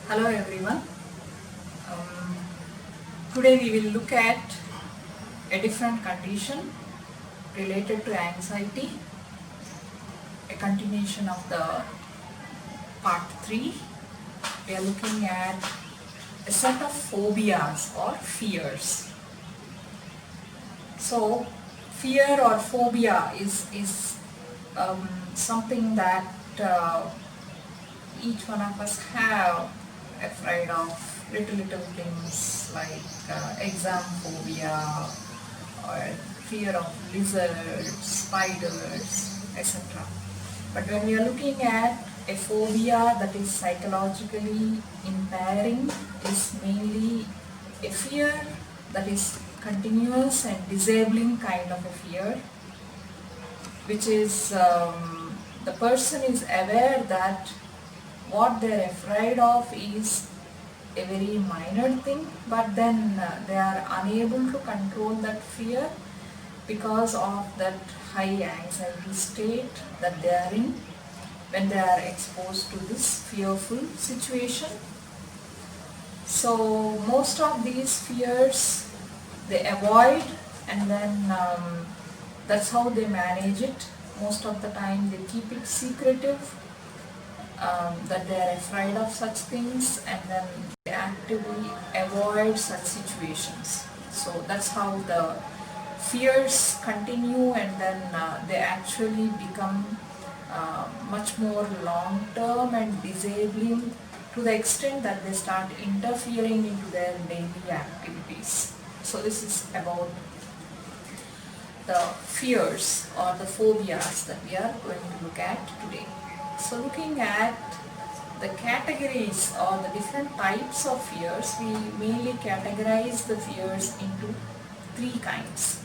Hello everyone. Um, Today we will look at a different condition related to anxiety, a continuation of the part 3. We are looking at a set of phobias or fears. So fear or phobia is something that each one of us have, afraid of little things like exam phobia or fear of lizards, spiders, etc. But when we are looking at a phobia that is psychologically impairing, is mainly a fear that is continuous and disabling kind of a fear, which is the person is aware that what they're afraid of is a very minor thing, but then they are unable to control that fear because of that high anxiety state that they are in when they are exposed to this fearful situation. So most of these fears they avoid, and then that's how they manage it. Most of the time they keep it secretive, that they are afraid of such things, and then they actively avoid such situations. So that's how the fears continue, and then they actually become much more long term and disabling to the extent that they start interfering into their daily activities. So this is about the fears or the phobias that we are going to look at today. So looking at the categories or the different types of fears, we mainly categorize the fears into three kinds.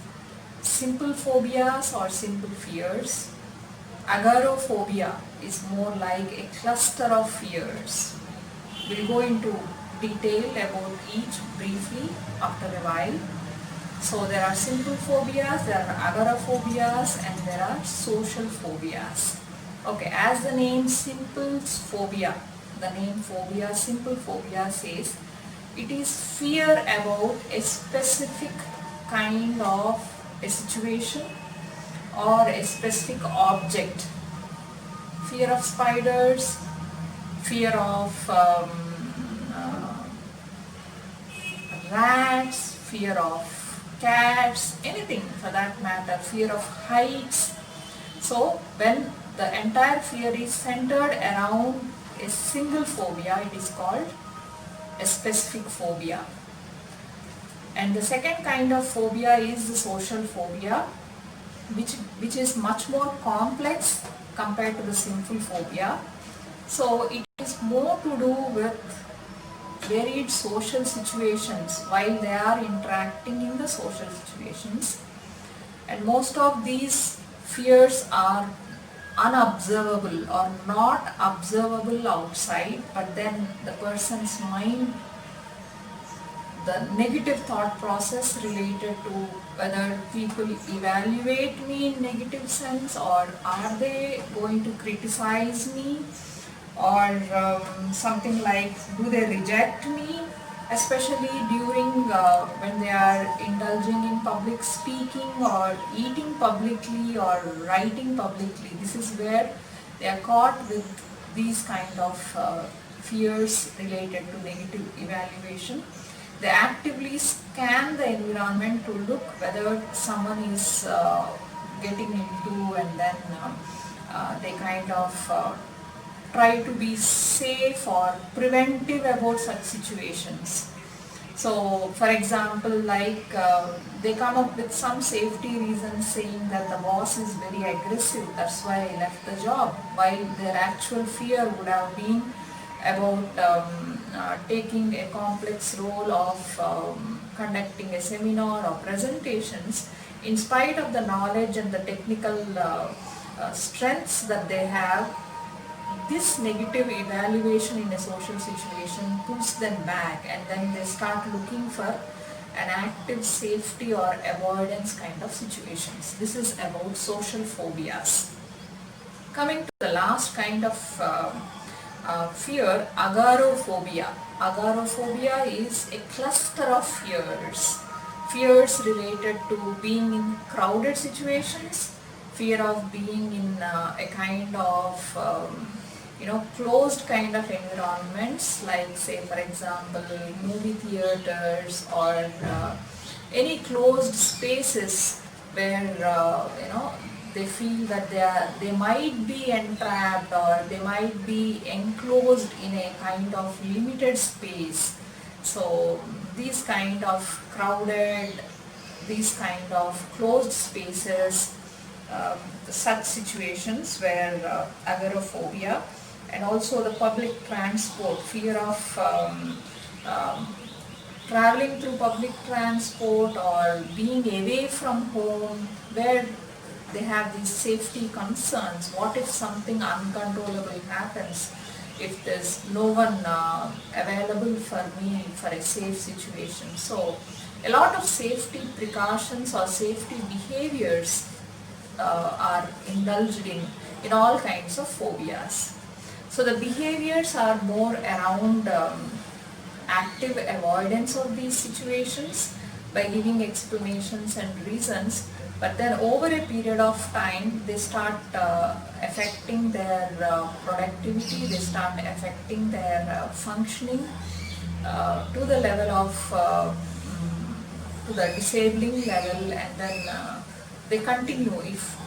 Simple phobias or simple fears. Agoraphobia is more like a cluster of fears. We'll go into detail about each briefly after a while. So there are simple phobias, there are agoraphobias, and there are social phobias. Okay, as the name simple phobia, the name phobia, simple phobia says, it is fear about a specific kind of a situation or a specific object. Fear of spiders, fear of rats, fear of cats, anything for that matter, fear of heights. So when the entire fear is centered around a single phobia, it is called a specific phobia. And the second kind of phobia is the social phobia, which is much more complex compared to the simple phobia. So it is more to do with varied social situations while they are interacting in the social situations, and most of these fears are unobservable or not observable outside, but then the person's mind, the negative thought process related to whether people evaluate me in negative sense, or are they going to criticize me, or something like do they reject me, especially during when they are indulging in public speaking or eating publicly or writing publicly. This is where they are caught with these kind of fears related to negative evaluation. They actively scan the environment to look whether someone is getting into, and then they kind of try to be safe or preventive about such situations. So for example, like they come up with some safety reasons saying that the boss is very aggressive, that's why I left the job, while their actual fear would have been about taking a complex role of conducting a seminar or presentations. In spite of the knowledge and the technical strengths that they have, this negative evaluation in a social situation pulls them back, and then they start looking for an active safety or avoidance kind of situations. This is about social phobias. Coming to the last kind of fear, agoraphobia. Agoraphobia is a cluster of fears. Fears related to being in crowded situations, fear of being in a kind of closed kind of environments, like say for example movie theaters or any closed spaces where they feel that they might be entrapped or they might be enclosed in a kind of limited space. So these kind of crowded, these kind of closed spaces, such situations where agoraphobia, and also the public transport, fear of traveling through public transport or being away from home, where they have these safety concerns. What if something uncontrollable happens? If there's no one available for me for a safe situation. So a lot of safety precautions or safety behaviors are indulged in all kinds of phobias. So the behaviors are more around active avoidance of these situations by giving explanations and reasons, but then over a period of time they start affecting their productivity, they start affecting their functioning to the level of to the disabling level, and then they continue if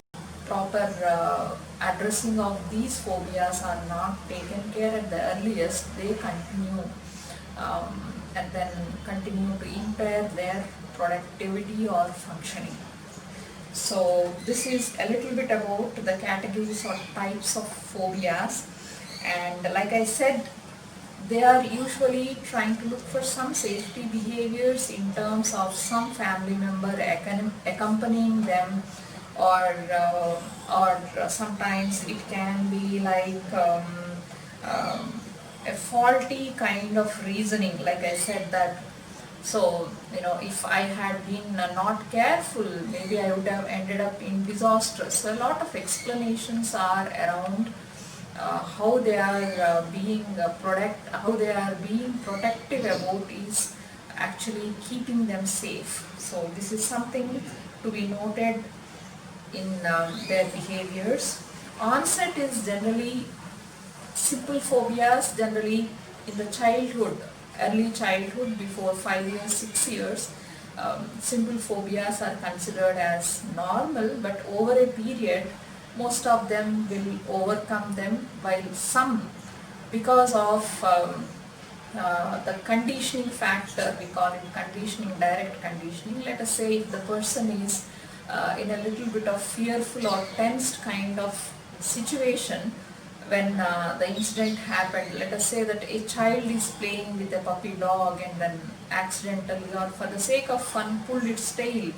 proper addressing of these phobias are not taken care at the earliest. They continue and then continue to impair their productivity or functioning. So this is a little bit about the categories or types of phobias, and like I said, they are usually trying to look for some safety behaviors in terms of some family member accompanying them, or sometimes it can be like a faulty kind of reasoning, like I said that. So if I had been not careful, maybe I would have ended up in disaster. So a lot of explanations are around how they are how they are being protective about is actually keeping them safe. So this is something to be noted in their behaviors. Onset is generally simple phobias, generally in the childhood, early childhood, before 5 years, 6 years. Simple phobias are considered as normal, but over a period most of them will overcome them, while some, because of the conditioning factor, we call it conditioning, direct conditioning. Let us say if the person is in a little bit of fearful or tensed kind of situation when the incident happened. Let us say that a child is playing with a puppy dog and then accidentally or for the sake of fun pulled its tail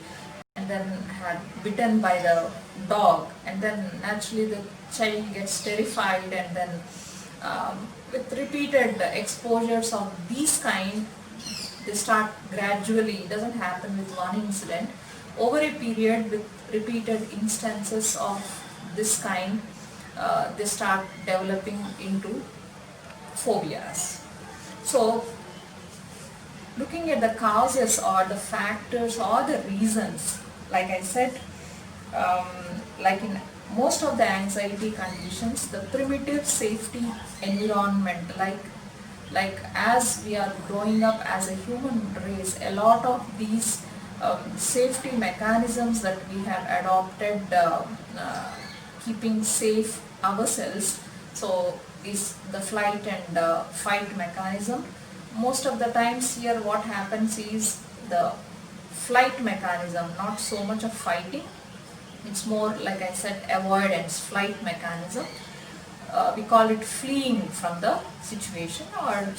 and then had bitten by the dog, and then naturally the child gets terrified, and then with repeated exposures of these kind, they start gradually, it doesn't happen with one incident, over a period with repeated instances of this kind, they start developing into phobias. So looking at the causes or the factors or the reasons, like I said, like in most of the anxiety conditions, the primitive safety environment, like as we are growing up as a human race, a lot of these safety mechanisms that we have adopted, keeping safe ourselves, so is the flight and fight mechanism. Most of the times here what happens is the flight mechanism, not so much of fighting, it's more, like I said, avoidance, flight mechanism. We call it fleeing from the situation, or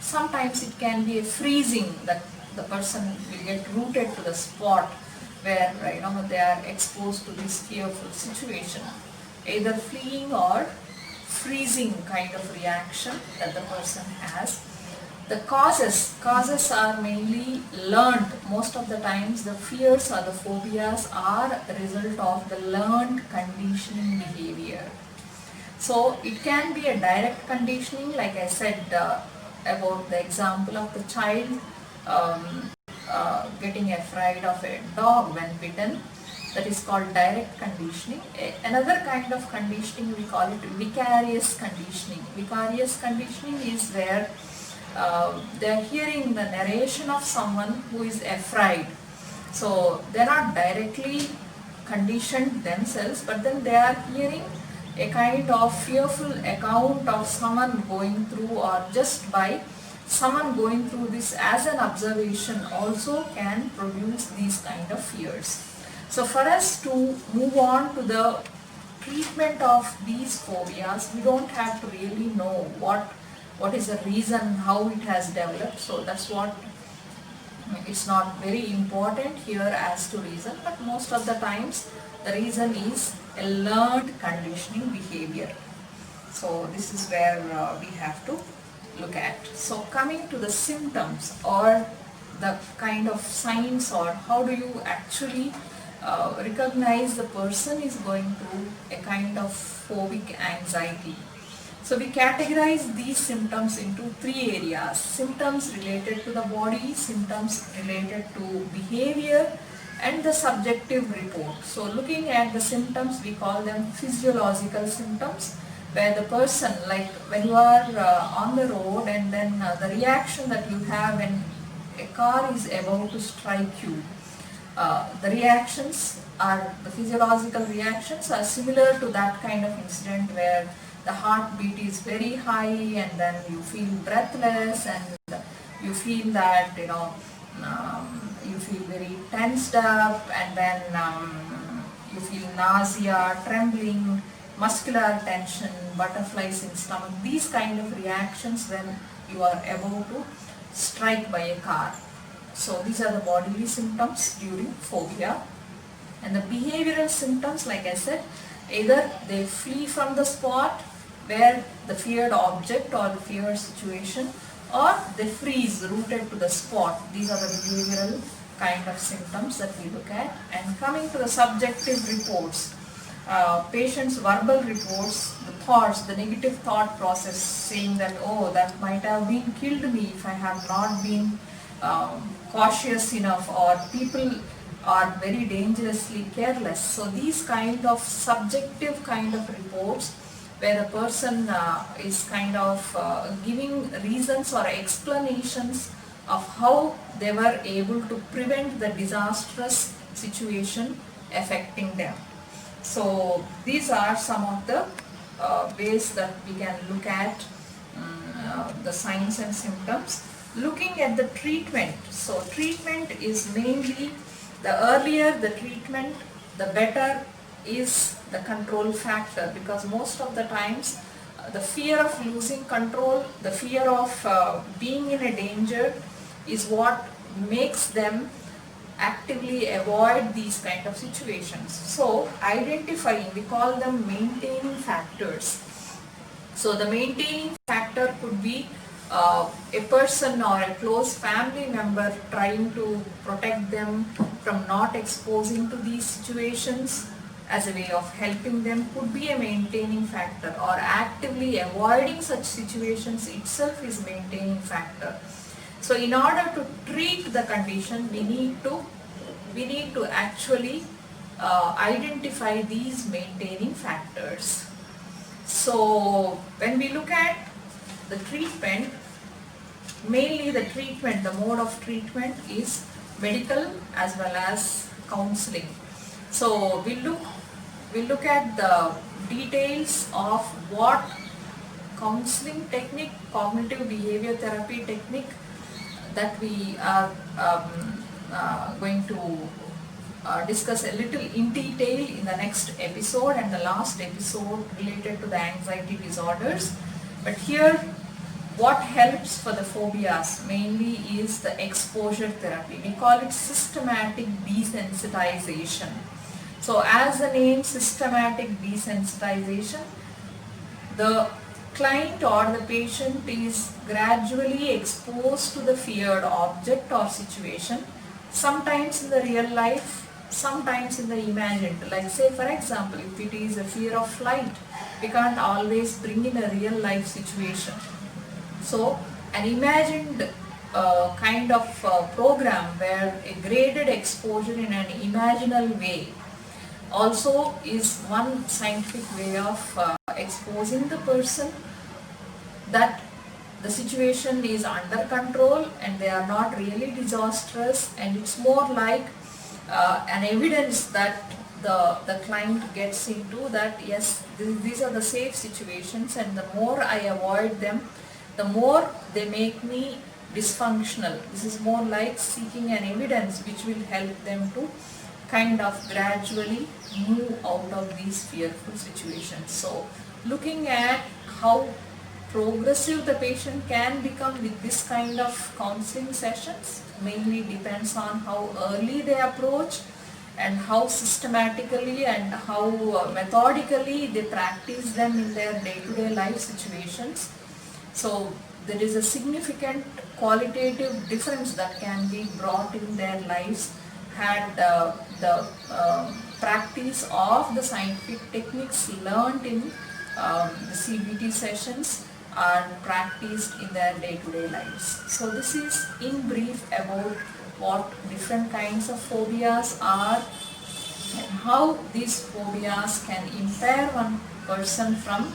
sometimes it can be a freezing, that the person will get rooted to the spot where they are exposed to this fearful situation, either fleeing or freezing kind of reaction that the person has. The causes are mainly learned. Most of the times the fears or the phobias are a result of the learned conditioning behavior. So it can be a direct conditioning, like I said about the example of the child getting afraid of a dog when bitten. That is called direct conditioning. Another kind of conditioning, we call it vicarious conditioning. Vicarious conditioning is where they are hearing the narration of someone who is afraid. So they are not directly conditioned themselves, but then they are hearing a kind of fearful account of someone going through, or just by someone going through this as an observation also can produce these kind of fears. So for us to move on to the treatment of these phobias, we don't have to really know what is the reason, how it has developed. So that's what, it's not very important here as to reason, but most of the times the reason is a learned conditioning behavior. So this is where we have to look at. So coming to the symptoms or the kind of signs, or how do you actually recognize the person is going through a kind of phobic anxiety. So we categorize these symptoms into three areas: symptoms related to the body, symptoms related to behavior, and the subjective report. So looking at the symptoms, we call them physiological symptoms, where the person, like when you are on the road, and then the reaction that you have when a car is about to strike you, the reactions are, the physiological reactions are similar to that kind of incident where the heartbeat is very high, and then you feel breathless, and you feel that you feel very tensed up, and then you feel nausea, trembling, muscular tension, butterflies in stomach, these kind of reactions when you are about to strike by a car. So these are the bodily symptoms during phobia. And the behavioral symptoms, like I said, either they flee from the spot where the feared object or the feared situation, or they freeze rooted to the spot. These are the behavioral kind of symptoms that we look at. And coming to the subjective reports, patients' verbal reports, the thoughts, the negative thought process, saying that, oh, that might have been killed me if I have not been cautious enough, or people are very dangerously careless. So these kind of subjective kind of reports, where the person is kind of giving reasons or explanations of how they were able to prevent the disastrous situation affecting them. So these are some of the ways that we can look at the signs and symptoms. Looking at the treatment, so treatment is mainly, the earlier the treatment, the better is the control factor, because most of the times the fear of losing control, the fear of being in a danger is what makes them actively avoid these kind of situations. So identifying, we call them maintaining factors. So the maintaining factor could be a person or a close family member trying to protect them from not exposing to these situations as a way of helping them, could be a maintaining factor, or actively avoiding such situations itself is maintaining factor. So in order to treat the condition, we need to actually identify these maintaining factors. So when we look at the treatment, mainly the mode of treatment is medical as well as counseling. So we look at the details of what counseling technique, cognitive behavior therapy technique that we are going to discuss a little in detail in the next episode and the last episode related to the anxiety disorders. But here, what helps for the phobias mainly is the exposure therapy. We call it systematic desensitization. So as the name systematic desensitization, the client or the patient is gradually exposed to the feared object or situation, sometimes in the real life, sometimes in the imagined. Like say for example, if it is a fear of flight, we can't always bring in a real life situation. So an imagined kind of program where a graded exposure in an imaginal way also is one scientific way of exposing the person, that the situation is under control and they are not really disastrous, and it's more like an evidence that the client gets into, that yes, these are the safe situations, and the more I avoid them, the more they make me dysfunctional. This is more like seeking an evidence which will help them to kind of gradually move out of these fearful situations. So looking at how progressive the patient can become with this kind of counseling sessions mainly depends on how early they approach and how systematically and how methodically they practice them in their day-to-day life situations. So there is a significant qualitative difference that can be brought in their lives had the practice of the scientific techniques learned in the CBT sessions are practiced in their day-to-day lives. So this is in brief about what different kinds of phobias are and how these phobias can impair one person from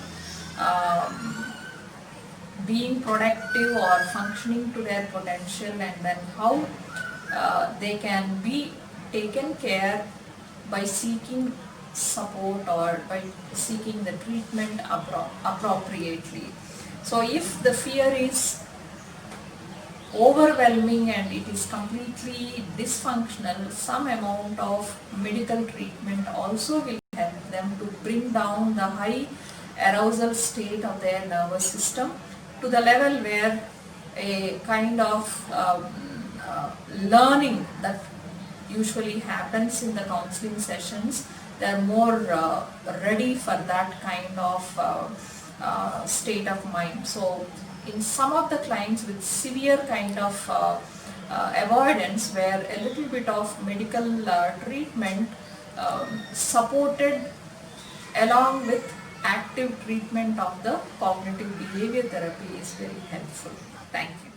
being productive or functioning to their potential, and then how they can be taken care by seeking support or by seeking the treatment appropriately. So if the fear is overwhelming and it is completely dysfunctional, some amount of medical treatment also will help them to bring down the high arousal state of their nervous system to the level where a kind of learning that usually happens in the counseling sessions, they are more ready for that kind of state of mind. So in some of the clients with severe kind of avoidance, where a little bit of medical treatment supported along with active treatment of the cognitive behavior therapy is very helpful. Thank you.